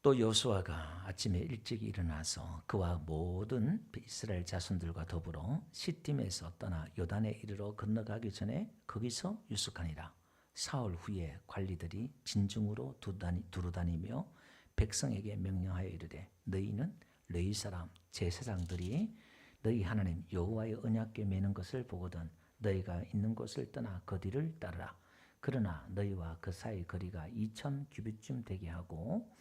또 여호수아가 아침에 일찍 일어나서 그와 모든 이스라엘 자손들과 더불어 시팀에서 떠나 요단에 이르러 건너가기 전에 거기서 유숙하니라. 사흘 후에 관리들이 진중으로 두루다니며 백성에게 명령하여 이르되 너희는 레위 사람 제사장들이 너희 하나님 여호와의 언약궤 매는 것을 보거든 너희가 있는 곳을 떠나 그 뒤를 따르라. 그러나 너희와 그 사이 거리가 2000 규빗쯤 되게 하고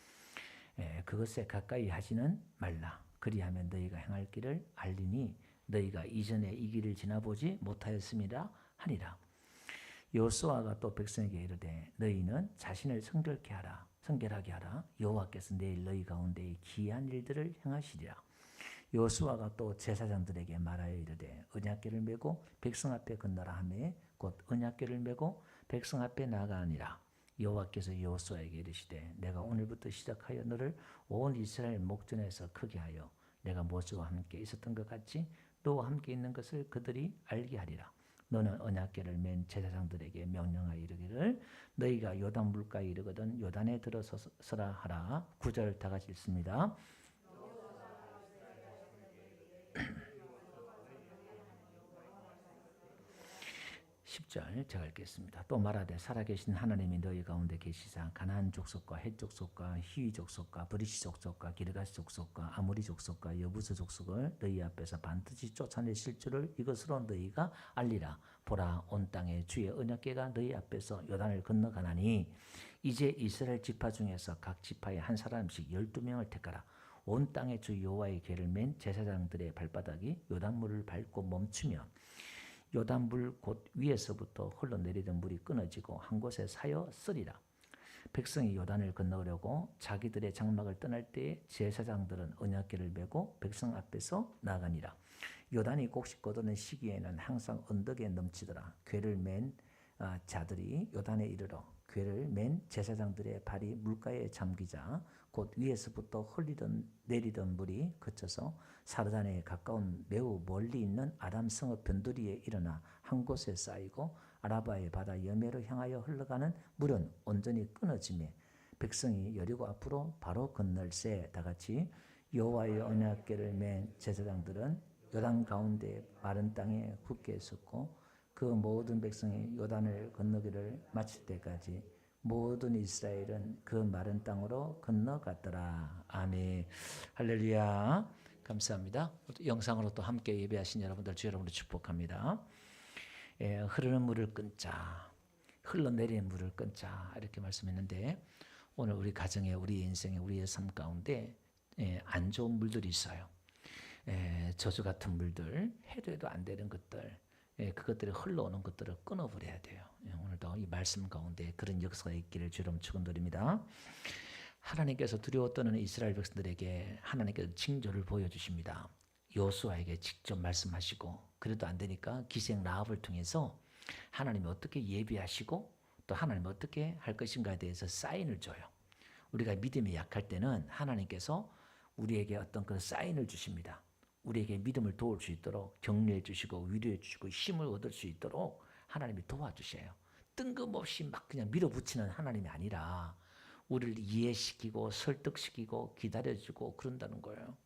그것에 가까이 하지는 말라. 그리하면 너희가 행할 길을 알리니 너희가 이전에 이 길을 지나보지 못하였음이라 하니라. 여호수아가 또 백성에게 이르되 너희는 자신을 성결하게 하라. 여호와께서 내일 너희 가운데 기이한 일들을 행하시리라. 여호수아가 또 제사장들에게 말하여 이르되 언약궤를 메고 백성 앞에 건너라 하매 곧 언약궤를 메고 백성 앞에 나아가니라. 여호와께서 여호수아에게 이르시되 내가 오늘부터 시작하여 너를 온 이스라엘 목전에서 크게 하여 내가 모세와 함께 있었던 것 같이 너와 함께 있는 것을 그들이 알게 하리라. 너는 언약궤를 맨 제사장들에게 명령하여 이르기를 너희가 요단 물가에 이르거든 요단에 들어서라 하라. 9절 다 같이 읽습니다. 10절 제가 읽겠습니다. 또 말하되 살아계신 하나님이 너희 가운데 계시사 가나안 족속과 헷 족속과 히위 족속과 브리시 족속과 기르가시 족속과 아모리 족속과 여부스 족속을 너희 앞에서 반드시 쫓아내실 줄을 이것으로 너희가 알리라. 보라 온 땅에 주의 언약궤가 너희 앞에서 요단을 건너가나니 이제 이스라엘 지파 중에서 각 지파에 한 사람씩 12명을 택하라. 온 땅에 주 여호와의 궤를 맨 제사장들의 발바닥이 요단물을 밟고 멈추면 요단물 곧 위에서부터 흘러내리던 물이 끊어지고 한 곳에 사여 쓰리라. 백성이 요단을 건너려고 자기들의 장막을 떠날 때에 제사장들은 언약궤를 메고 백성 앞에서 나가니라. 요단이 곡식 거두는 시기에는 항상 언덕에 넘치더라. 궤를 맨 자들이 요단에 이르러 궤를 맨 제사장들의 발이 물가에 잠기자 곧 위에서부터 내리던 물이 그쳐서 사르단에 가까운 매우 멀리 있는 아람 성읍 변두리에 일어나 한 곳에 쌓이고 아라바의 바다 여매로 향하여 흘러가는 물은 온전히 끊어지매 백성이 여리고 앞으로 바로 건널새. 다 같이 여호와의 언약궤를 맨 제사장들은 요단 가운데 마른 땅에 굳게 섰고 그 모든 백성이 요단을 건너기를 마칠 때까지 모든 이스라엘은 그 마른 땅으로 건너갔더라. 아멘. 할렐루야. 감사합니다. 영상으로 또 함께 예배하신 여러분들 주 여러분을 축복합니다. 흐르는 물을 끊자, 흘러내리는 물을 끊자 이렇게 말씀했는데 오늘 우리 가정에 우리 인생에 우리의 삶 가운데 안 좋은 물들이 있어요. 저주 같은 물들, 해도 해도 안 되는 것들, 그것들이 흘러오는 것들을 끊어버려야 돼요. 오늘도 이 말씀 가운데 그런 역사가 있기를 주름 축원드립니다. 하나님께서 두려워 떠는 이스라엘 백성들에게 하나님께서 징조를 보여주십니다. 여호수아에게 직접 말씀하시고 그래도 안 되니까 기생 라합을 통해서 하나님이 어떻게 예비하시고 또 하나님이 어떻게 할 것인가에 대해서 사인을 줘요. 우리가 믿음이 약할 때는 하나님께서 우리에게 어떤 그 사인을 주십니다. 우리에게 믿음을 도울 수 있도록 격려해 주시고 위로해 주시고 힘을 얻을 수 있도록 하나님이 도와주셔요. 뜬금없이 막 그냥 밀어붙이는 하나님이 아니라 우리를 이해시키고 설득시키고 기다려주고 그런다는 거예요.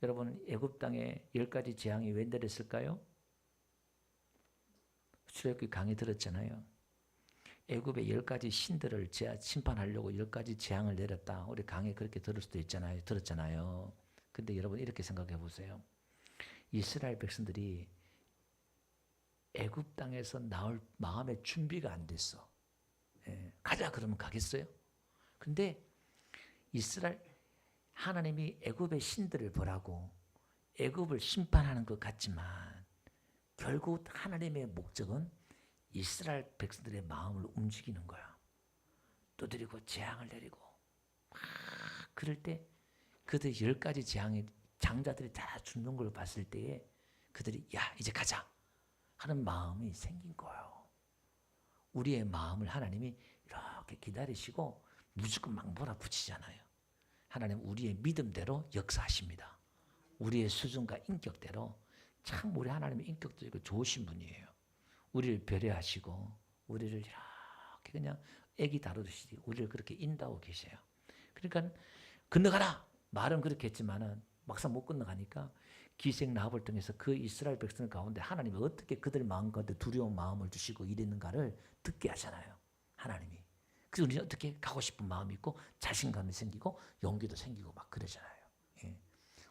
여러분 애굽 땅에 10가지 재앙이 왜 내렸을까요? 출애굽기 강의 들었잖아요. 애굽의 10가지 신들을 심판하려고 10가지 재앙을 내렸다. 우리 강의 그렇게 들었잖아요. 근데 여러분 이렇게 생각해 보세요. 이스라엘 백성들이 애굽 땅에서 나올 마음의 준비가 안 됐어. 가자 그러면 가겠어요? 근데 이스라엘 하나님이 애굽의 신들을 보라고 애굽을 심판하는 것 같지만 결국 하나님의 목적은 이스라엘 백성들의 마음을 움직이는 거야. 두드리고 재앙을 내리고 막 그럴 때 그들 10가지 재앙의 장자들이 다 죽는 걸 봤을 때에 그들이 야 이제 가자 하는 마음이 생긴 거예요. 우리의 마음을 하나님이 이렇게 기다리시고 무조건 막 몰아붙이잖아요. 하나님 우리의 믿음대로 역사하십니다. 우리의 수준과 인격대로 참 우리 하나님의 인격적이고 좋으신 분이에요. 우리를 배려하시고 우리를 이렇게 그냥 애기 다루듯이 우리를 그렇게 인도하고 계세요. 그러니까 건너가라. 말은 그렇게 했지만은 막상 못 건너가니까 기생 라합을 통해서 그 이스라엘 백성 가운데 하나님이 어떻게 그들 마음 가운데 두려운 마음을 주시고 이랬는가를 듣게 하잖아요. 하나님이. 그래서 우리는 어떻게 가고 싶은 마음이 있고 자신감이 생기고 용기도 생기고 막 그러잖아요. 예.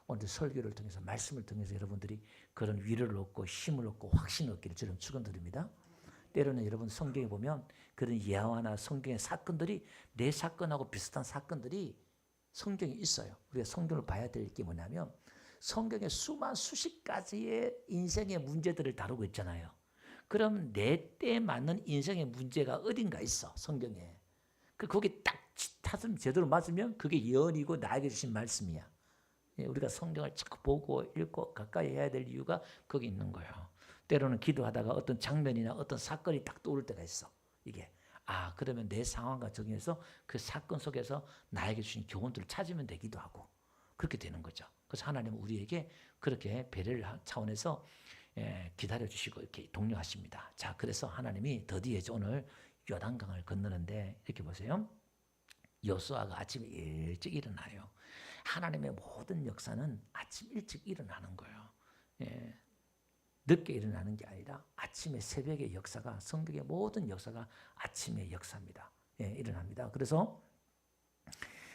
오늘 설교를 통해서 말씀을 통해서 여러분들이 그런 위로를 얻고 힘을 얻고 확신을 얻기를 저는 축원드립니다. 때로는 여러분 성경에 보면 그런 예화나 성경의 사건들이 내 사건하고 비슷한 사건들이 성경에 있어요. 우리가 성경을 봐야 될 게 뭐냐면 성경에 수십 가지의 인생의 문제들을 다루고 있잖아요. 그럼 내 때에 맞는 인생의 문제가 어딘가 있어 성경에. 거기 딱 타점 제대로 맞으면 그게 예언이고 나에게 주신 말씀이야. 우리가 성경을 자꾸 보고 읽고 가까이 해야 될 이유가 거기 있는 거예요. 때로는 기도하다가 어떤 장면이나 어떤 사건이 딱 떠오를 때가 있어. 이게 그러면 내 상황과 정해서 그 사건 속에서 나에게 주신 교훈들을 찾으면 되기도 하고 그렇게 되는 거죠. 그래서 하나님은 우리에게 그렇게 배려를 차원에서 기다려주시고 이렇게 독려하십니다. 자, 그래서 하나님이 드디어 오늘 요단강을 건너는데 이렇게 보세요. 여호수아가 아침에 일찍 일어나요. 하나님의 모든 역사는 아침 일찍 일어나는 거예요. 늦게 일어나는 게 아니라 아침에 새벽의 역사가 성경의 모든 역사가 아침의 역사입니다. 일어납니다. 그래서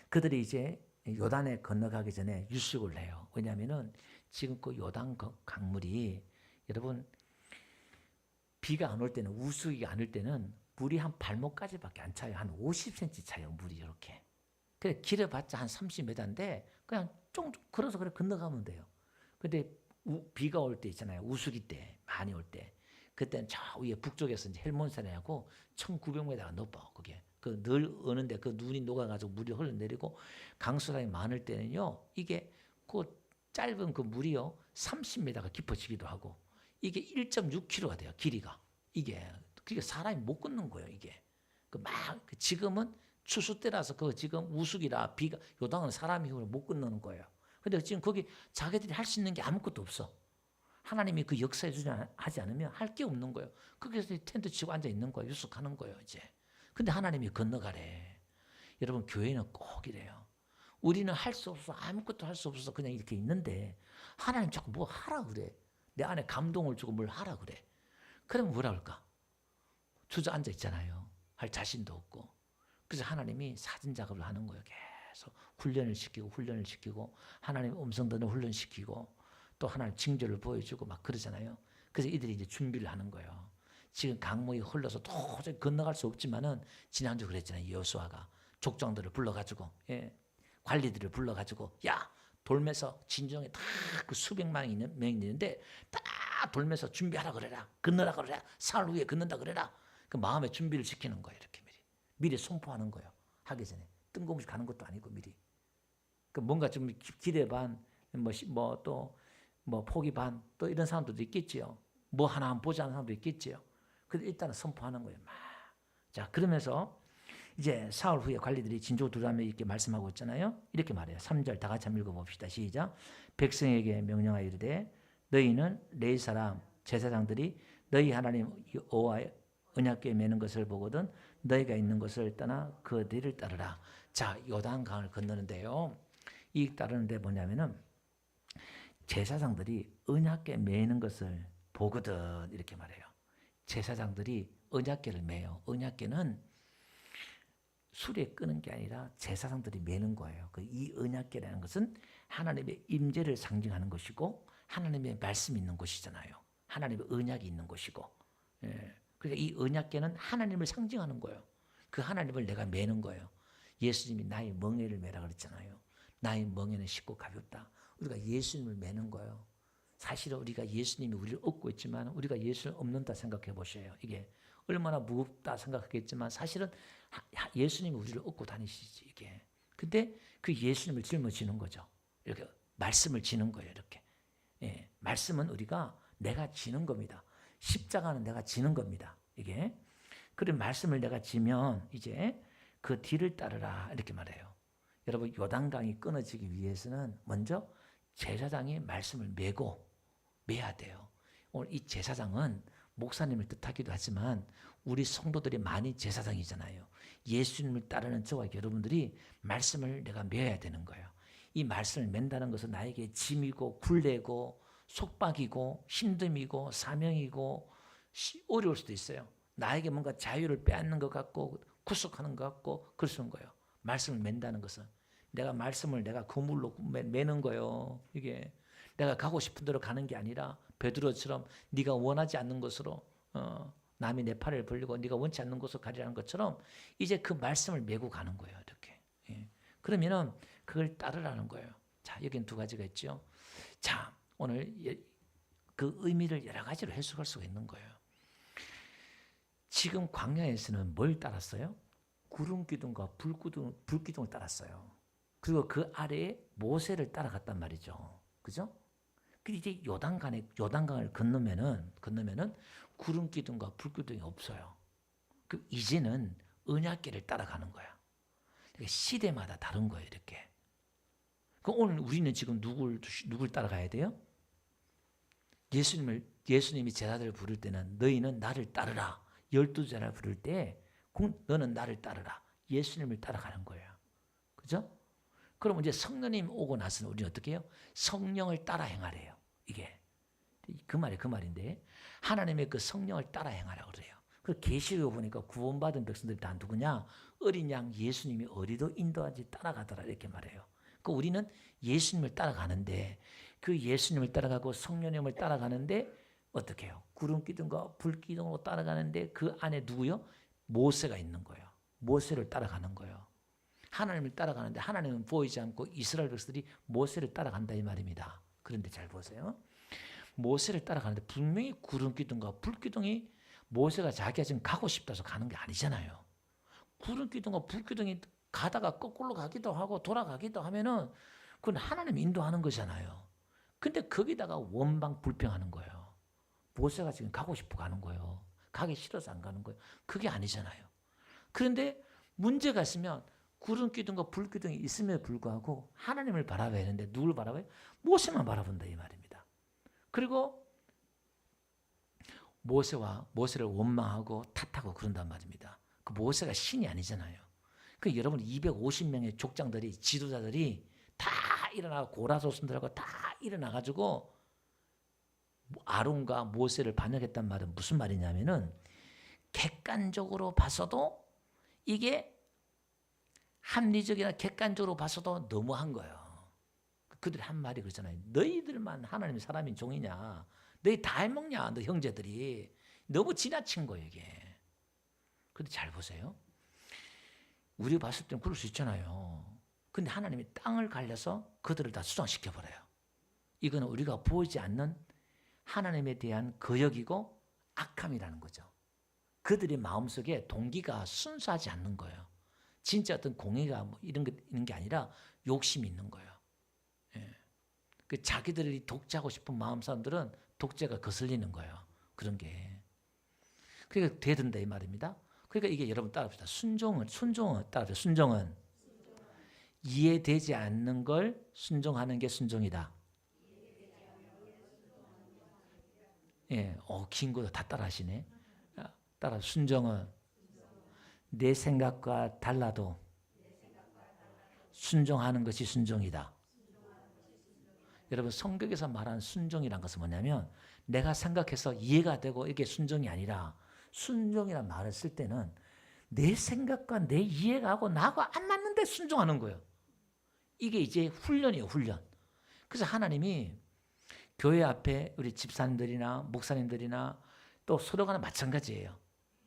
그들이 이제 요단에 건너가기 전에 유숙을 해요. 왜냐하면은 지금 그 요단 강물이 여러분 비가 안 올 때는 우수기가 안 올 때는 물이 한 발목까지밖에 안 차요. 한 50cm 차요. 물이 이렇게. 그래 길어봤자 한 30m인데 그냥 쫑쫑 걸어서 그래 건너가면 돼요. 근데 비가 올 때 있잖아요. 우수기 때 많이 올 때. 그때는 저 위에 북쪽에서 이제 헬몬산하고 1900m가 높아. 그게. 늘 어는데 그 눈이 녹아가지고 물이 흘러내리고 강수량이 많을 때는요. 이게 그 짧은 그 물이요. 30m가 깊어지기도 하고 이게 1.6km가 돼요. 길이가. 이게 그게 사람이 못 걷는 거예요. 이게. 지금은 추수 때라서 지금 우수기라 비가 요당은 사람 힘으로 못 건너는 거예요. 근데 지금 거기 자기들이 할 수 있는 게 아무것도 없어. 하나님이 그 역사에 하지 않으면 할 게 없는 거예요. 거기서 텐트 치고 앉아 있는 거예요. 유숙하는 거예요, 이제. 근데 하나님이 건너가래. 여러분 교회는 꼭 이래요. 우리는 할 수 없어. 아무것도 할 수 없어서 그냥 이렇게 있는데 하나님 자꾸 뭐 하라 그래. 내 안에 감동을 주고 뭘 하라 그래. 그러면 뭐라 할까? 주저앉아 있잖아요. 할 자신도 없고. 그래서 하나님이 사진 작업을 하는 거예요. 계속 훈련을 시키고 하나님 음성 듣는 훈련시키고 또 하나님 징조를 보여주고 막 그러잖아요. 그래서 이들이 이제 준비를 하는 거예요. 지금 강물이 흘러서 도저히 건너갈 수 없지만은 지난주 그랬잖아요. 여호수아가 족장들을 불러가지고 관리들을 불러가지고 야 돌면서 진정에 다 그 수백만 명이 있는데 다 돌면서 준비하라 그래라. 건너라 그래라. 산 위에 건넌다 그래라. 그 마음의 준비를 시키는 거예요. 이렇게 미리 선포하는 거예요. 하기 전에 뜬금없이 가는 것도 아니고 미리. 그 뭔가 좀 기대 반, 포기 반, 또 이런 사람들도 있겠지요. 뭐 하나 한번 보자 하는 사람도 있겠지요. 근데 일단은 선포하는 거예요. 자, 그러면서 이제 사흘 후에 관리들이 진조 두라며 이렇게 말씀하고 있잖아요. 이렇게 말해요. 3절 다 같이 한번 읽어봅시다. 시작. 백성에게 명령하여 이르되 너희는 레위 사람 제사장들이 너희 하나님 여호와의 언약궤에 매는 것을 보거든 너희가 있는 곳을 떠나 그 뒤를 따르라. 자, 요단강을 건너는데요. 이 따르는데 뭐냐면은 제사장들이 언약궤에 매는 것을 보거든 이렇게 말해요. 제사장들이 언약궤를 매요. 언약궤는 수레 끄는 게 아니라 제사장들이 매는 거예요. 이 언약궤라는 것은 하나님의 임재를 상징하는 것이고 하나님의 말씀이 있는 곳이잖아요. 하나님의 언약이 있는 곳이고. 그러니까 이 언약궤는 하나님을 상징하는 거예요. 그 하나님을 내가 매는 거예요. 예수님이 나의 멍에를 매라 그랬잖아요. 나의 멍에는 쉽고 가볍다. 우리가 예수님을 매는 거예요. 사실은 우리가 예수님이 우리를 얻고 있지만 우리가 예수를 없는다 생각해 보셔요. 이게 얼마나 무겁다 생각하겠지만 사실은 예수님이 우리를 얻고 다니시지 이게. 근데 그 예수님을 짊어지는 거죠. 이렇게 말씀을 지는 거예요. 이렇게. 말씀은 우리가 내가 지는 겁니다. 십자가는 내가 지는 겁니다. 이게. 그런 말씀을 내가 지면 이제 그 뒤를 따르라 이렇게 말해요. 여러분 요단강이 끊어지기 위해서는 먼저 제사장이 말씀을 매야 돼요. 오늘 이 제사장은 목사님을 뜻하기도 하지만 우리 성도들이 많이 제사장이잖아요. 예수님을 따르는 저와 여러분들이 말씀을 내가 메어야 되는 거예요. 이 말씀을 맨다는 것은 나에게 짐이고 굴레고 속박이고 힘듦이고 사명이고 어려울 수도 있어요. 나에게 뭔가 자유를 빼앗는 것 같고 구속하는 것 같고 그러는 거예요. 말씀을 맨다는 것은 내가 말씀을 내가 그물로 매는 거예요. 이게 내가 가고 싶은 대로 가는 게 아니라 베드로처럼 네가 원하지 않는 것으로 남이 내 팔을 벌리고 네가 원치 않는 곳으로 가리라는 것처럼 이제 그 말씀을 메고 가는 거예요. 이렇게. 예. 그러면은 그걸 따르라는 거예요. 자, 여기는 두 가지가 있죠. 자, 오늘 그 의미를 여러 가지로 해석할 수가 있는 거예요. 지금 광야에서는 뭘 따랐어요? 구름 기둥과 불기둥을 따랐어요. 그리고 그 아래에 모세를 따라갔단 말이죠. 그죠? 근데 이제 요단강을 건너면은 구름 기둥과 불 기둥이 없어요. 그 이제는 언약궤를 따라가는 거야. 그러니까 시대마다 다른 거예요, 이렇게. 그 오늘 우리는 지금 누굴 따라가야 돼요? 예수님이 제자들을 부를 때는 너희는 나를 따르라. 12제자를 부를 때 너는 나를 따르라. 예수님을 따라가는 거예요. 그죠? 그럼 이제 성령님 오고 나서는 우리는 어떻게 해요? 성령을 따라 행하래요. 이게 그 말인데 하나님의 그 성령을 따라 행하라고 그래요. 그 계시록에 보니까 구원받은 백성들이 다 누구냐? 어린 양 예수님이 어디로 인도하지 따라가더라 이렇게 말해요. 그 우리는 예수님을 따라가는데 그 예수님을 따라가고 성령님을 따라가는데 어떻게 해요? 구름 기둥과 불 기둥으로 따라가는데 그 안에 누구요? 모세가 있는 거예요. 모세를 따라가는 거예요. 하나님을 따라가는데 하나님은 보이지 않고 이스라엘 백성들이 모세를 따라간다 이 말입니다. 그런데 잘 보세요. 모세를 따라가는데 분명히 구름 기둥과 불 기둥이 모세가 자기가 지금 가고 싶다 해서 가는 게 아니잖아요. 구름 기둥과 불 기둥이 가다가 거꾸로 가기도 하고 돌아가기도 하면은 그건 하나님 인도하는 거잖아요. 근데 거기다가 원방 불평하는 거예요. 모세가 지금 가고 싶어 가는 거예요. 가기 싫어서 안 가는 거예요. 그게 아니잖아요. 그런데 문제가 있으면 구름 기둥과 불 기둥이 있음에도 불구하고 하나님을 바라봐야 하는데 누굴 바라봐요? 모세만 바라본다 이 말입니다. 그리고 모세를 원망하고 탓하고 그런단 말입니다. 그 모세가 신이 아니잖아요. 그 여러분 250명의 족장들이 지도자들이 다 일어나고 고라 조선들하고 다 일어나가지고 아론과 모세를 반역했단 말은 무슨 말이냐면은 객관적으로 봐서도 이게 합리적이나 객관적으로 봐서도 너무한 거예요. 그들이 한 말이 그러잖아요. 너희들만 하나님의 사람인 종이냐? 너희 다 해먹냐? 너 형제들이. 너무 지나친 거예요 이게. 근데 잘 보세요. 우리가 봤을 때는 그럴 수 있잖아요. 근데 하나님이 땅을 갈려서 그들을 다 수장시켜버려요. 이거는 우리가 보이지 않는 하나님에 대한 거역이고 악함이라는 거죠. 그들의 마음속에 동기가 순수하지 않는 거예요. 진짜 어떤 공의가 뭐 이런 게 아니라 욕심이 있는 거예요. 예. 그 자기들이 독재하고 싶은 마음 사람들은 독재가 거슬리는 거예요. 그런 게. 그러니까 되든다 이 말입니다. 그러니까 이게 여러분 따라합시다. 순종은 따라합시다. 순종은 이해되지 않는 걸 순종하는 게 순종이다. 예, 긴 거 다 따라하시네. 따라 순종은 내 생각과 달라도 순종하는 것이 순종이다. 여러분 성경에서 말하는 순종이란 것은 뭐냐면 내가 생각해서 이해가 되고 이게 순종이 아니라 순종이란 말을 쓸 때는 내 생각과 내 이해가 하고 나하고 안 맞는데 순종하는 거예요. 이게 이제 훈련이에요, 훈련. 그래서 하나님이 교회 앞에 우리 집사님들이나 목사님들이나 또 서로가 마찬가지예요.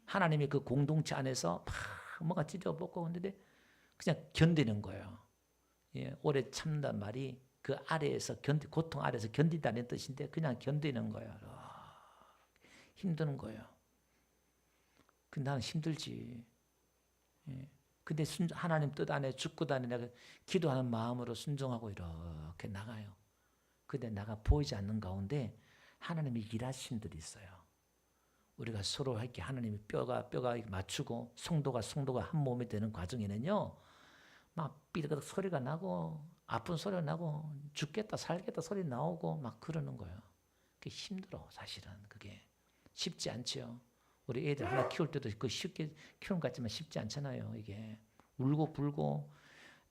하나님이 그 공동체 안에서 막 뭐가 찢어먹고 있는데 그냥 견디는 거예요. 예, 오래 참는단 말이 그 아래에서 고통 아래에서 견디다는 뜻인데 그냥 견디는 거예요. 힘드는 거예요. 근데 나는 힘들지. 예. 근데 하나님 뜻 안에 죽고 안에 내가 기도하는 마음으로 순종하고 이렇게 나가요. 근데 나가 보이지 않는 가운데 하나님이 일하신 분들이 있어요. 우리가 서로 이렇게 하나님이 뼈가 맞추고 성도가 한 몸이 되는 과정에는요. 막 삐득삐득 소리가 나고 아픈 소리가 나고 죽겠다 살겠다 소리 나오고 막 그러는 거예요. 그게 힘들어 사실은 그게. 쉽지 않죠. 우리 애들 하나 키울 때도 그 쉽게 키우는 것 같지만 쉽지 않잖아요. 이게 울고 불고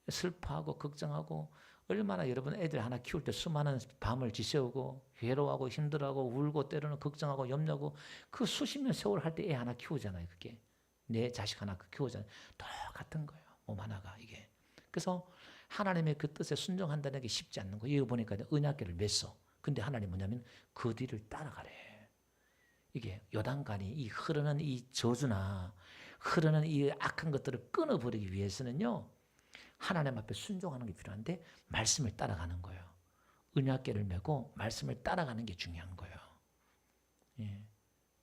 슬퍼하고 걱정하고 얼마나 여러분 애들 하나 키울 때 수많은 밤을 지새우고 괴로워하고 힘들어하고 울고 때로는 걱정하고 염려하고 그 수십 년 세월 할 때 애 하나 키우잖아요. 그게 내 자식 하나 키우잖아요. 똑같은 거예요. 몸 하나가 이게. 그래서 하나님의 그 뜻에 순종한다는 게 쉽지 않는 거예요. 이거 보니까 언약궤를 맸어. 근데 하나님 뭐냐면 그 뒤를 따라가래. 이게 요단강이 이 흐르는 이 저주나 흐르는 이 악한 것들을 끊어버리기 위해서는요. 하나님 앞에 순종하는 게 필요한데 말씀을 따라가는 거예요. 언약궤를 메고 말씀을 따라가는 게 중요한 거예요. 예.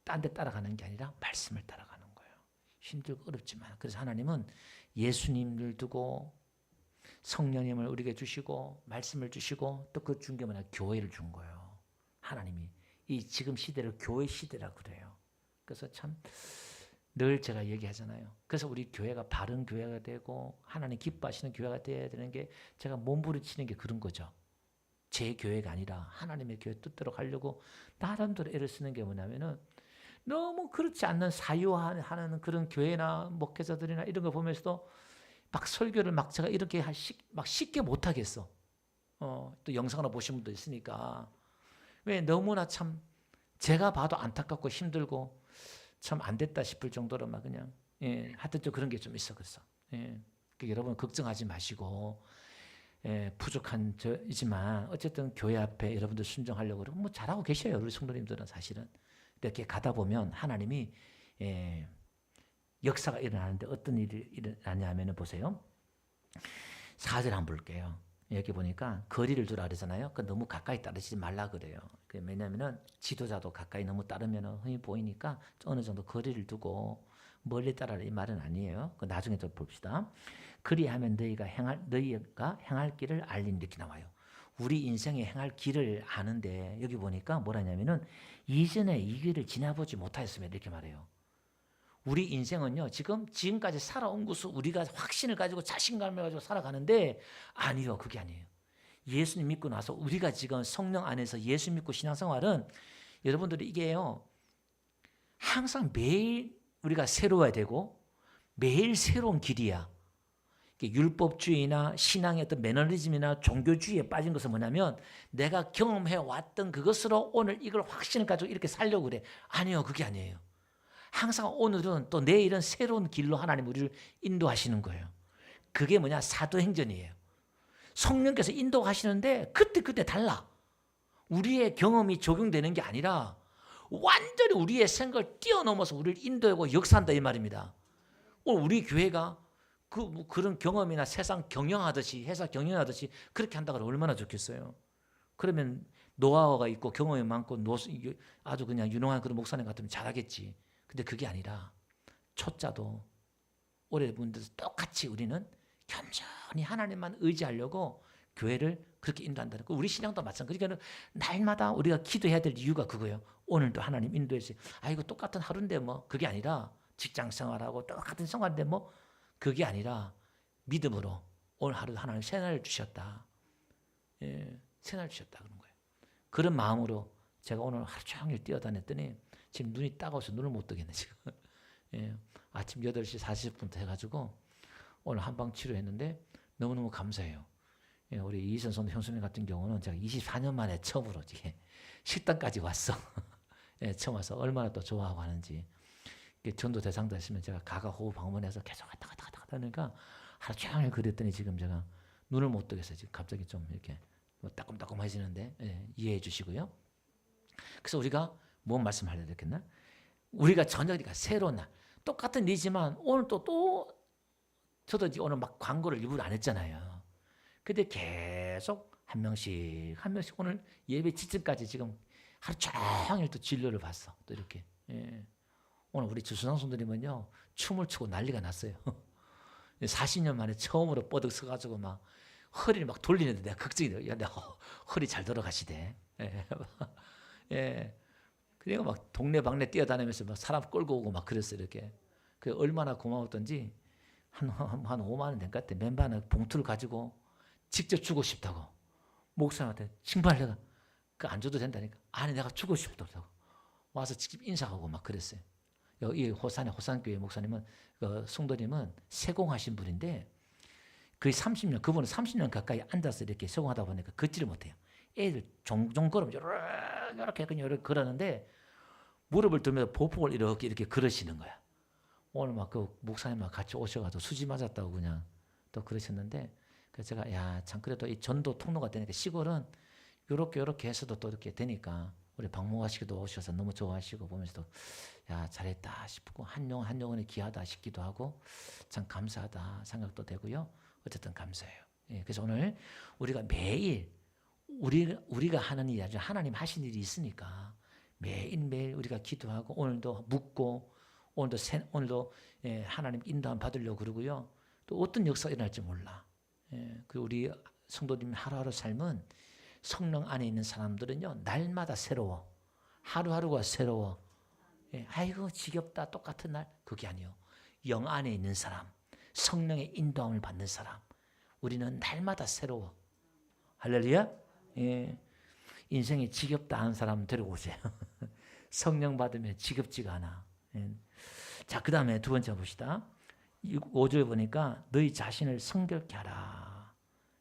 딴 데 따라가는 게 아니라 말씀을 따라가는 거예요. 힘들고 어렵지만 그래서 하나님은 예수님을 두고 성령님을 우리에게 주시고 말씀을 주시고 또 그 중에 뭐냐 교회를 준 거예요. 하나님이 이 지금 시대를 교회 시대라고 그래요. 그래서 참 늘 제가 얘기하잖아요. 그래서 우리 교회가 바른 교회가 되고 하나님 기뻐하시는 교회가 되어야 되는 게 제가 몸부림치는 게 그런 거죠. 제 교회가 아니라 하나님의 교회 뜻대로 가려고 나름대로 애를 쓰는 게 뭐냐면은 너무 그렇지 않는 사유하는 그런 교회나 목회자들이나 이런 거 보면서도 막 설교를 막 제가 이렇게 막 쉽게 못 하겠어. 또 영상으로 보신 분도 있으니까. 왜 너무나 참 제가 봐도 안타깝고 힘들고 참 안 됐다 싶을 정도로 막 그냥 하여튼 좀 그런 게 좀 있어 그래서 여러분 걱정하지 마시고 부족한 저이지만 어쨌든 교회 앞에 여러분들 순종하려고 그러고 뭐 잘하고 계셔요 우리 성도님들은 사실은 이렇게 가다 보면 하나님이 역사가 일어나는데 어떤 일이 일어나냐면은 보세요 4절 한번 볼게요. 여기 보니까 거리를 두라 그러잖아요. 그 너무 가까이 따르지 말라 그래요. 왜냐면은 지도자도 가까이 너무 따르면 흔히 보이니까 어느 정도 거리를 두고 멀리 따라라 이 말은 아니에요. 그 나중에 또 봅시다. 그리하면 너희가 행할 길을 알림 이렇게 나와요. 우리 인생에 행할 길을 아는데 여기 보니까 뭐라냐면은 이전에 이 길을 지나보지 못하였으면 이렇게 말해요. 우리 인생은요, 지금까지 살아온 것은 우리가 확신을 가지고 자신감을 가지고 살아가는데, 아니요, 그게 아니에요. 예수님 믿고 나서 우리가 지금 성령 안에서 예수 믿고 신앙생활은 여러분들이 이게요, 항상 매일 우리가 새로워야 되고, 매일 새로운 길이야. 율법주의나 신앙의 어떤 매너리즘이나 종교주의에 빠진 것은 뭐냐면, 내가 경험해 왔던 그것으로 오늘 이걸 확신을 가지고 이렇게 살려고 그래. 아니요, 그게 아니에요. 항상 오늘은 또 내일은 새로운 길로 하나님 우리를 인도하시는 거예요. 그게 뭐냐? 사도행전이에요. 성령께서 인도하시는데 그때 달라. 우리의 경험이 적용되는 게 아니라 완전히 우리의 생각을 뛰어넘어서 우리를 인도하고 역사한다 이 말입니다. 오늘 우리 교회가 그런 경험이나 세상 경영하듯이 회사 경영하듯이 그렇게 한다고 하면 얼마나 좋겠어요. 그러면 노하우가 있고 경험이 많고 아주 그냥 유능한 그런 목사님 같으면 잘하겠지. 근데 그게 아니라 초짜도 오래 분들 똑같이 우리는 겸손히 하나님만 의지하려고 교회를 그렇게 인도한다는 거. 우리 신앙도 마찬가지. 그러니까 날마다 우리가 기도해야 될 이유가 그거예요. 오늘도 하나님 인도해주세요. 이거 똑같은 하루인데 뭐 그게 아니라 직장 생활하고 똑같은 생활인데 뭐 그게 아니라 믿음으로 오늘 하루도 하나님 새날 주셨다. 새날 주셨다 그런 거예요. 그런 마음으로 제가 오늘 하루 종일 뛰어다녔더니 지금 눈이 따가워서 눈을 못 뜨겠네 지금. 아침 8시 40분부터 해가지고 오늘 한방 치료했는데 너무너무 감사해요. 우리 이희선 선도 형수님 같은 경우는 제가 24년 만에 처음으로 식당까지 왔어. 처음 와서 얼마나 또 좋아하고 하는지. 전도 대상도 했으면 제가 가가 호흡 방문해서 계속 갔다 하니까 하루 종일 그랬더니 지금 제가 눈을 못 뜨겠어요. 지금 갑자기 좀 이렇게 따끔따끔해지는데 이해해 주시고요. 그래서 우리가 뭔 말씀하려야 되겠나? 우리가 저녁이니까 새로운 날 똑같은 일이지만 오늘 또 저도 오늘 막 광고를 일부러 안 했잖아요. 근데 계속 한 명씩 오늘 예배 직전까지 지금 하루 종일 또 진료를 봤어. 또 이렇게. 오늘 우리 주수상 손들이면요 춤을 추고 난리가 났어요. 40년 만에 처음으로 뻗어 서가지고 막 허리를 막 돌리는데 내가 걱정이 돼요. 야, 내 허리 잘 돌아가시대. 그래가 막 동네방네 뛰어다니면서 막 사람 끌고 오고 막 그랬어요. 이렇게. 그 얼마나 고마웠던지 한 5만 원 된 것 같아. 맨발에 봉투를 가지고 직접 주고 싶다고. 목사님한테 신발 내가 그 안 줘도 된다니까. 아니 내가 주고 싶다고. 와서 직접 인사하고 막 그랬어요. 이 호산교회 목사님은 그 성도님은 세공하신 분인데 거의 30년, 그분은 30년 가까이 앉아서 이렇게 세공하다 보니까 걷지를 못해요. 애들 종종 걸으면 이렇게 그냥 걸었는데 무릎을 들면서 보폭을 이렇게 걸으시는 거야. 오늘 막 그 목사님과 같이 오셔가지고 수지 맞았다고 그냥 또 그러셨는데, 그래서 제가 야, 참 그래도 이 전도 통로가 되니까 시골은 요렇게 해서도 또 이렇게 되니까 우리 박목하시기도 오셔서 너무 좋아하시고 보면서도 야, 잘했다 싶고 한영혼이 귀하다 싶기도 하고 참 감사하다 생각도 되고요. 어쨌든 감사해요. 예, 그래서 오늘 우리가 매일 우리가 하는 일이 아니라 하나님 하신 일이 있으니까 매일매일 우리가 기도하고 오늘도 묻고 오늘도 예, 하나님 인도함 받으려고 그러고요. 또 어떤 역사가 일어날지 몰라. 예, 그 우리 성도님 하루하루 삶은 성령 안에 있는 사람들은요, 날마다 새로워. 하루하루가 새로워. 예, 아이고 지겹다 똑같은 날. 그게 아니요. 영 안에 있는 사람, 성령의 인도함을 받는 사람, 우리는 날마다 새로워. 할렐루야. 예, 인생이 지겹다 하는 사람 데려오세요. 성령 받으면 지겹지가 않아. 예. 자, 그 다음에 두 번째 봅시다. 5절에 보니까 너희 자신을 성결케 하라.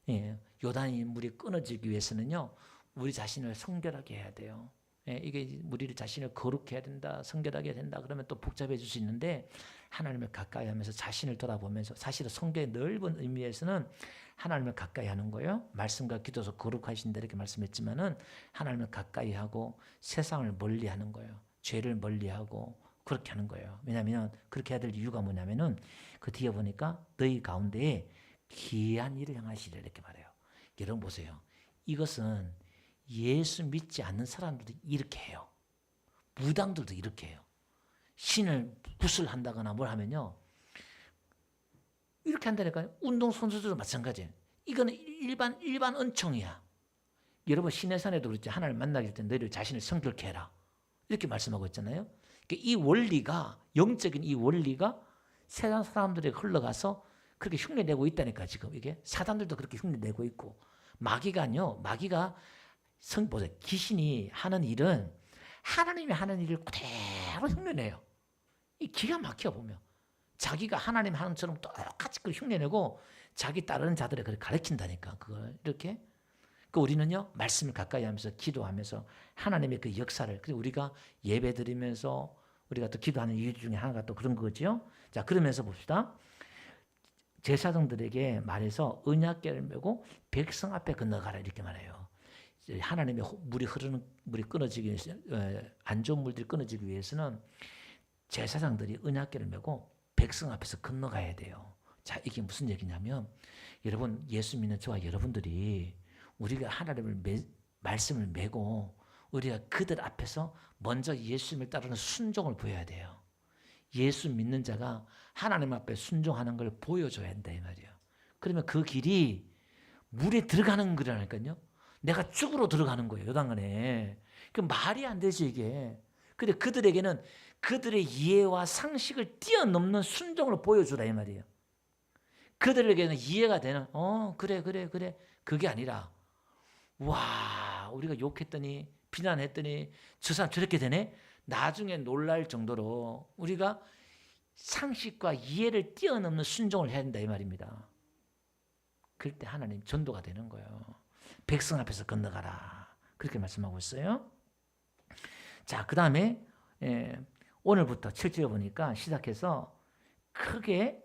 예, 요단이 물이 끊어지기 위해서는요, 우리 자신을 성결하게 해야 돼요. 예, 이게 우리 자신을 거룩해 해야 된다, 성결하게 해야 된다 그러면 또 복잡해질 수 있는데, 하나님을 가까이 하면서 자신을 돌아보면서, 사실은 성경의 넓은 의미에서는 하나님을 가까이 하는 거예요. 말씀과 기도에서 거룩하신다 이렇게 말씀했지만은 하나님을 가까이 하고 세상을 멀리 하는 거예요. 죄를 멀리 하고 그렇게 하는 거예요. 왜냐하면 그렇게 해야 될 이유가 뭐냐면은 그 뒤에 보니까 너희 가운데에 귀한 일을 행하시리라 이렇게 말해요. 여러분 보세요. 이것은 예수 믿지 않는 사람들도 이렇게 해요. 무당들도 이렇게 해요. 신을 구슬한다거나 뭘 하면요, 이렇게 한다니까요. 운동선수들도 마찬가지예요. 이거는 일반 은총이야. 여러분 시내산에도 그렇지, 하나님을 만나길 때 너희를 자신을 성결케 해라 이렇게 말씀하고 있잖아요. 이 원리가, 영적인 이 원리가 세상 사람들에게 흘러가서 그렇게 흉내내고 있다니까. 지금 이게 사단들도 그렇게 흉내내고 있고, 마귀가요, 보세요. 귀신이 하는 일은 하나님이 하는 일을 그대로 흉내내요. 이 기가 막혀 보면. 자기가 하나님 하는 것처럼 똑같이 그 흉내내고 자기 따르는 자들을 그렇게 가르친다니까. 그걸 이렇게. 그 우리는요, 말씀을 가까이 하면서 기도하면서 하나님의 그 역사를, 그리고 우리가 예배 드리면서 우리가 또 기도하는 이유 중에 하나가 또 그런 거죠. 자, 그러면서 봅시다. 제사장들에게 말해서 언약궤를 메고 백성 앞에 건너가라 이렇게 말해요. 하나님의 물이 끊어지기 위해서, 안 좋은 물들이 끊어지기 위해서는 제사장들이 언약궤를 메고 백성 앞에서 건너가야 돼요. 자, 이게 무슨 얘기냐면, 여러분 예수 믿는 저와 여러분들이 우리가 하나님을 말씀을 메고 우리가 그들 앞에서 먼저 예수님을 따르는 순종을 보여야 돼요. 예수 믿는 자가 하나님 앞에 순종하는 걸 보여줘야 한다 이 말이에요. 그러면 그 길이 물에 들어가는 거라니까요. 내가 쭉으로 들어가는 거예요. 요단강에. 그 말이 안 되지 이게. 근데 그들에게는 그들의 이해와 상식을 뛰어넘는 순종을 보여주라 이 말이에요. 그들에게는 이해가 되는 그래 그게 아니라, 와, 우리가 욕했더니 비난했더니 저 사람 저렇게 되네? 나중에 놀랄 정도로 우리가 상식과 이해를 뛰어넘는 순종을 해야 된다 이 말입니다. 그럴 때 하나님 전도가 되는 거예요. 백성 앞에서 건너가라 그렇게 말씀하고 있어요. 자, 그 다음에 오늘부터 7절에 보니까 시작해서 크게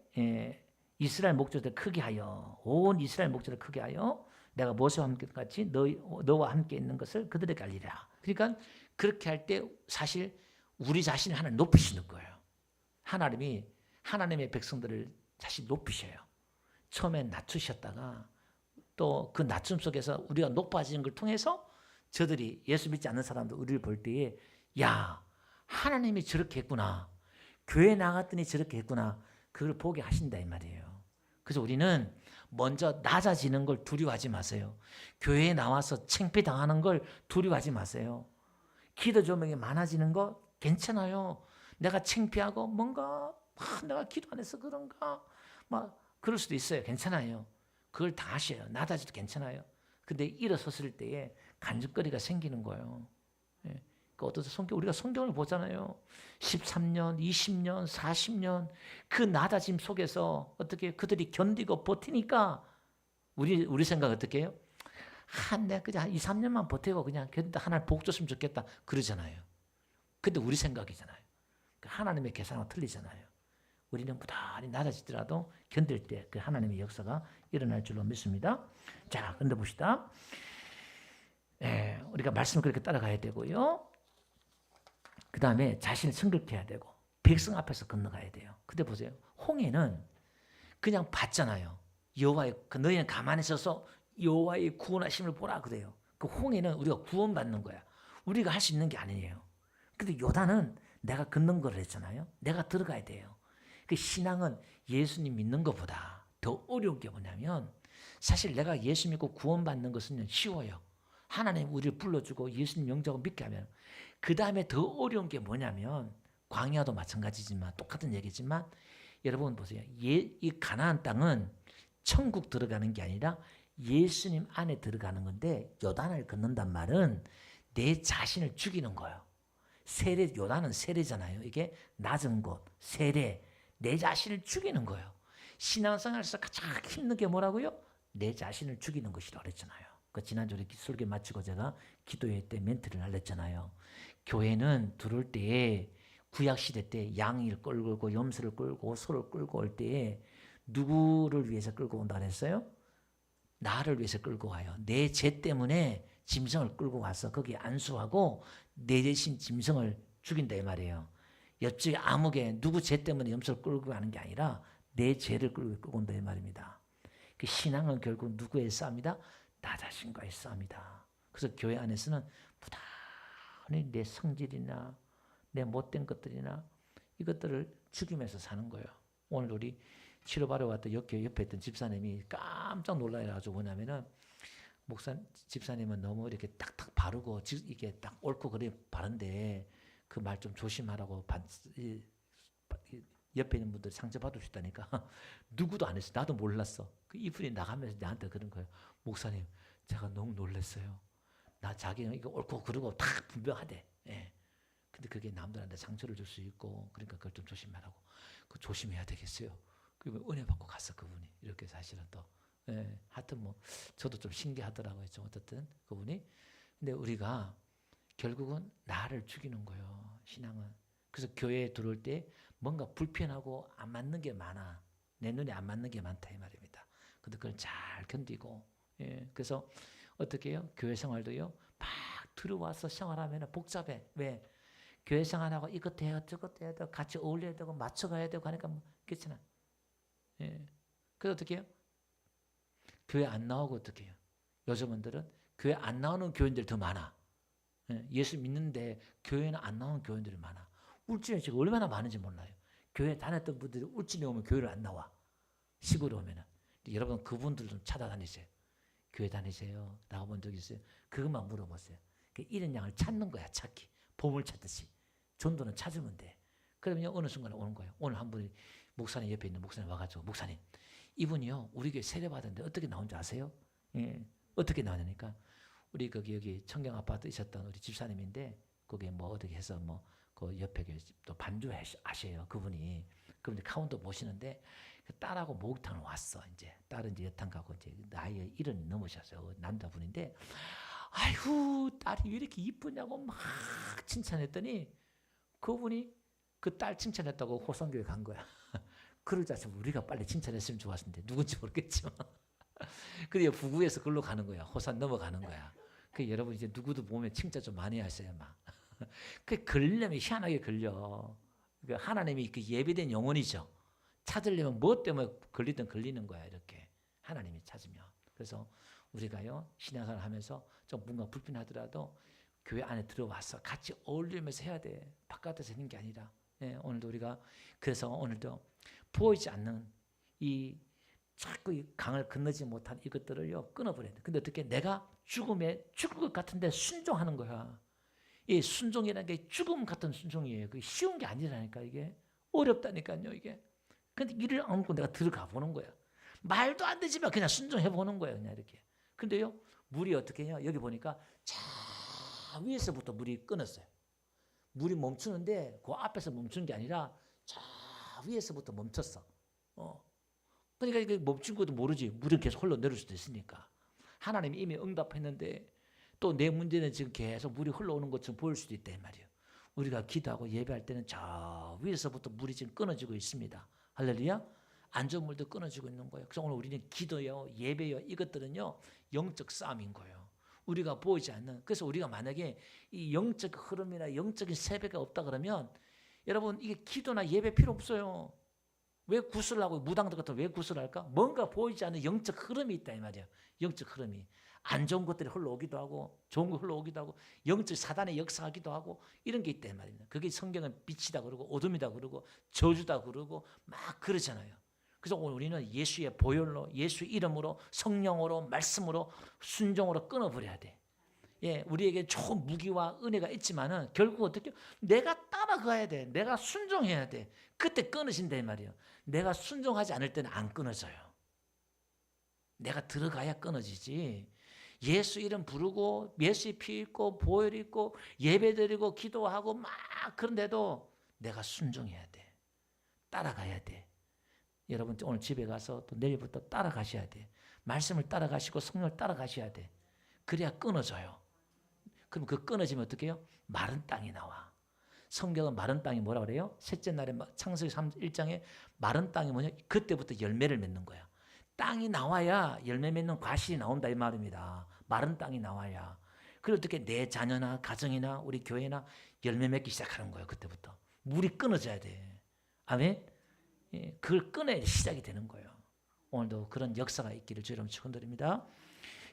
이스라엘 목자들 크게 하여, 온 이스라엘 목자를 크게 하여 내가 모세와 함께 같이 너와 함께 있는 것을 그들에게 알리라. 그러니까 그렇게 할 때 사실 우리 자신을 하나님 높이시는 거예요. 하나님이 하나님의 백성들을 사실 높이셔요. 처음엔 낮추셨다가 또 그 낮춤 속에서 우리가 높아지는 걸 통해서 저들이, 예수 믿지 않는 사람들 우리를 볼 때에, 야, 하나님이 저렇게 했구나, 교회 나갔더니 저렇게 했구나, 그걸 보게 하신다 이 말이에요. 그래서 우리는 먼저 낮아지는 걸 두려워하지 마세요. 교회에 나와서 창피당하는 걸 두려워하지 마세요. 기도 조명이 많아지는 거 괜찮아요. 내가 창피하고 뭔가 내가 기도 안 해서 그런가 막 그럴 수도 있어요. 괜찮아요. 그걸 다 하셔요. 낮아져도 괜찮아요. 근데 일어섰을 때에 간죽거리가 생기는 거예요. 그 어떤 우리가 성경을 보잖아요. 13년, 20년, 40년 그 낮아짐 속에서 어떻게 그들이 견디고 버티니까 우리 생각 어떻게 해요? 내가 그냥 한 2, 3년만 버티고 그냥 견디다 하나님 복 줬으면 좋겠다 그러잖아요. 근데 우리 생각이잖아요. 하나님의 계산은 틀리잖아요. 우리는 부단히 낮아지더라도 견딜 때 그 하나님의 역사가 일어날 줄로 믿습니다. 자, 근데 봅시다. 우리가 말씀을 그렇게 따라가야 되고요. 그 다음에 자신을 성결해야 되고 백성 앞에서 건너가야 돼요. 근데 보세요. 홍해는 그냥 봤잖아요. 여호와의 너희는 가만히 서서 여호와의 구원하심을 보라 그래요. 그 홍해는 우리가 구원받는 거야. 우리가 할 수 있는 게 아니에요. 근데 요단은 내가 걷는 걸 했잖아요. 내가 들어가야 돼요. 그 신앙은 예수님 믿는 것보다 더 어려운 게 뭐냐면 사실 내가 예수 믿고 구원받는 것은 쉬워요. 하나님 우리를 불러주고 예수님 영접을 믿게 하면 그 다음에 더 어려운 게 뭐냐면 광야도 마찬가지지만 똑같은 얘기지만 여러분 보세요. 이 가나안 땅은 천국 들어가는 게 아니라 예수님 안에 들어가는 건데 요단을 걷는단 말은 내 자신을 죽이는 거예요. 세례, 요단은 세례잖아요. 이게 낮은 곳, 세례, 내 자신을 죽이는 거예요. 신앙생활에서 가장 힘든 게 뭐라고요? 내 자신을 죽이는 것이라고 그랬잖아요. 그 지난주에 설교 마치고 제가 기도회 때 멘트를 날렸잖아요. 교회는 들어올 때에 구약시대 때 양을 끌고 염소를 끌고 소를 끌고 올 때에 누구를 위해서 끌고 온다 그랬어요? 나를 위해서 끌고 와요. 내 죄 때문에 짐승을 끌고 와서 거기에 안수하고 내 대신 짐승을 죽인다 이 말이에요. 옆집에 아무개 누구 죄 때문에 염소를 끌고 가는 게 아니라 내 죄를 끌고 온다 이 말입니다. 그 신앙은 결국 누구의 싸움이다? 나 자신과의 싸움이다. 그래서 교회 안에서는 부단히 내 성질이나 내 못된 것들이나 이것들을 죽이면서 사는 거예요. 오늘 우리 치료받으러 왔던 옆에 있던 집사님이 깜짝 놀라가지고 뭐냐면은 집사님은 너무 이렇게 딱딱 바르고 이게 딱 옳고 그래 바른데 그 말 좀 조심하라고 옆에 있는 분들 상처받을 수 있다니까 누구도 안 했어. 나도 몰랐어. 그 이분이 나가면서 나한테 그런 거예요. 목사님, 제가 너무 놀랐어요. 나 자기는 이거 옳고 그러고 다 분명하대. 예. 근데 그게 남들한테 상처를 줄 수 있고 그러니까 그걸 좀 조심하라고. 그 조심해야 되겠어요. 그리고 은혜 받고 갔어 그분이. 이렇게 사실은 또. 예. 하여튼 뭐 저도 좀 신기하더라고요. 좀 어쨌든 그분이. 근데 우리가 결국은 나를 죽이는 거예요. 신앙은. 그래서 교회에 들어올 때 뭔가 불편하고 안 맞는 게 많아. 내 눈에 안 맞는 게 많다 이 말입니다. 근데 그걸 잘 견디고. 예. 그래서 어떻게 해요? 교회 생활도요. 막 들어와서 생활하면 복잡해. 왜? 교회 생활하고 이것 해야 저것 해야 되고 같이 어울려야 되고 맞춰가야 되고 하니까 뭐 그렇잖아. 예. 그래서 어떻게 해요? 교회 안 나오고 어떻게 해요? 요즘들은 교회 안 나오는 교인들이 더 많아. 예. 예수 믿는데 교회는 안 나오는 교인들이 많아. 울진에 지금 얼마나 많은지 몰라요. 교회 다녔던 분들이 울진에 오면 교회를 안 나와. 시골에 오면은. 여러분 그분들 좀 찾아다니세요. 교회 다니세요? 나가본 적 있어요? 그것만 물어보세요. 이런 양을 찾는 거야, 찾기. 보물 찾듯이. 전도는 찾으면 돼. 그러면 어느 순간에 오는 거예요. 오늘 한 분이 목사님 옆에 있는 목사님 와가지고 목사님 이분이요 우리 교회 세례 받았는데 어떻게 나온 줄 아세요? 예. 어떻게 나오냐니까 우리 여기 청경 아파트 있었던 우리 집사님인데 거기에 뭐 어떻게 해서 뭐 그 옆에 또 반주하셔요 그분이. 그분이 카운터 보시는데 딸하고 목욕탕을 왔어. 이제 딸은 이제 여탕 가고 이제 나이가 70이 넘으셨어요. 남자분인데 아이고 딸이 왜 이렇게 이쁘냐고 막 칭찬했더니 그분이 그 딸 칭찬했다고 호성교회 간 거야. 그러자 우리가 빨리 칭찬했으면 좋았는데 누군지 모르겠지만 그래 부구에서 글로 가는 거야. 호산 넘어가는 거야. 그 여러분 이제 누구도 보면 칭찬 좀 많이 하세요 막. 그 걸리려면 희한하게 걸려. 그러니까 하나님이 그 예배된 영혼이죠. 찾으려면 무엇 때문에 걸리든 걸리는 거야 이렇게 하나님이 찾으면. 그래서 우리가요 신앙생활 하면서 좀 뭔가 불편하더라도 교회 안에 들어와서 같이 어울리면서 해야 돼. 바깥에서 하는 게 아니라. 예, 오늘도 우리가 그래서 오늘도 보이지 않는 이 자꾸 이 강을 건너지 못한 이것들을요 끊어버려야 돼. 근데 어떻게 내가 죽을 것 같은데 순종하는 거야. 이 순종이라는 게 죽음 같은 순종이에요. 그게 쉬운 게 아니라니까 이게 어렵다니까요 이게. 근데 이를 안고 내가 들어가 보는 거야. 말도 안 되지만 그냥 순종해 보는 거예요 그냥 이렇게. 근데요 물이 어떻게 해요? 여기 보니까 저 위에서부터 물이 끊었어요. 물이 멈추는데 그 앞에서 멈추는 게 아니라 저 위에서부터 멈췄어. 그러니까 이게 멈춘 것도 모르지. 물은 계속 흘러내릴 수도 있으니까. 하나님이 이미 응답했는데 또 내 문제는 지금 계속 물이 흘러오는 것처럼 보일 수도 있다 이 말이에요. 우리가 기도하고 예배할 때는 저 위에서부터 물이 지금 끊어지고 있습니다. 할렐루야. 안 좋은 물도 끊어지고 있는 거예요. 그래서 오늘 우리는 기도요, 예배요, 이것들은요 영적 싸움인 거예요. 우리가 보이지 않는. 그래서 우리가 만약에 이 영적 흐름이나 영적인 세배가 없다 그러면 여러분 이게 기도나 예배 필요 없어요. 왜 구슬하고 무당들 같은 왜 구슬할까? 뭔가 보이지 않는 영적 흐름이 있다 이 말이야. 영적 흐름이. 안 좋은 것들이 흘러오기도 하고 좋은 거 흘러오기도 하고 영적 사단의 역사하기도 하고 이런 게 있다 이 말입니다. 그게 성경은 빛이다 그러고 어둠이다 그러고 저주다 그러고 막 그러잖아요. 그래서 오늘 우리는 예수의 보혈로 예수 이름으로 성령으로 말씀으로 순종으로 끊어버려야 돼. 예, 우리에게 좋은 무기와 은혜가 있지만은 결국 어떻게 내가 따라가야 돼. 내가 순종해야 돼. 그때 끊어진다 이 말이에요. 내가 순종하지 않을 때는 안 끊어져요. 내가 들어가야 끊어지지. 예수 이름 부르고 예수의 피 있고 보혈 있고 예배드리고 기도하고 막 그런데도 내가 순종해야 돼. 따라가야 돼. 여러분 오늘 집에 가서 또 내일부터 따라가셔야 돼. 말씀을 따라가시고 성령을 따라가셔야 돼. 그래야 끊어져요. 그럼 그 끊어지면 어떻게 해요? 마른 땅이 나와. 성경은 마른 땅이 뭐라 그래요? 셋째 날에 창세기 1장에 마른 땅이 뭐냐? 그때부터 열매를 맺는 거야. 땅이 나와야 열매 맺는 과실이 나온다 이 말입니다. 마른 땅이 나와야. 그리고 어떻게 내 자녀나 가정이나 우리 교회나 열매 맺기 시작하는 거예요. 그때부터. 물이 끊어져야 돼. 아멘? 예, 그걸 끊어야 시작이 되는 거예요. 오늘도 그런 역사가 있기를 주님 축원드립니다.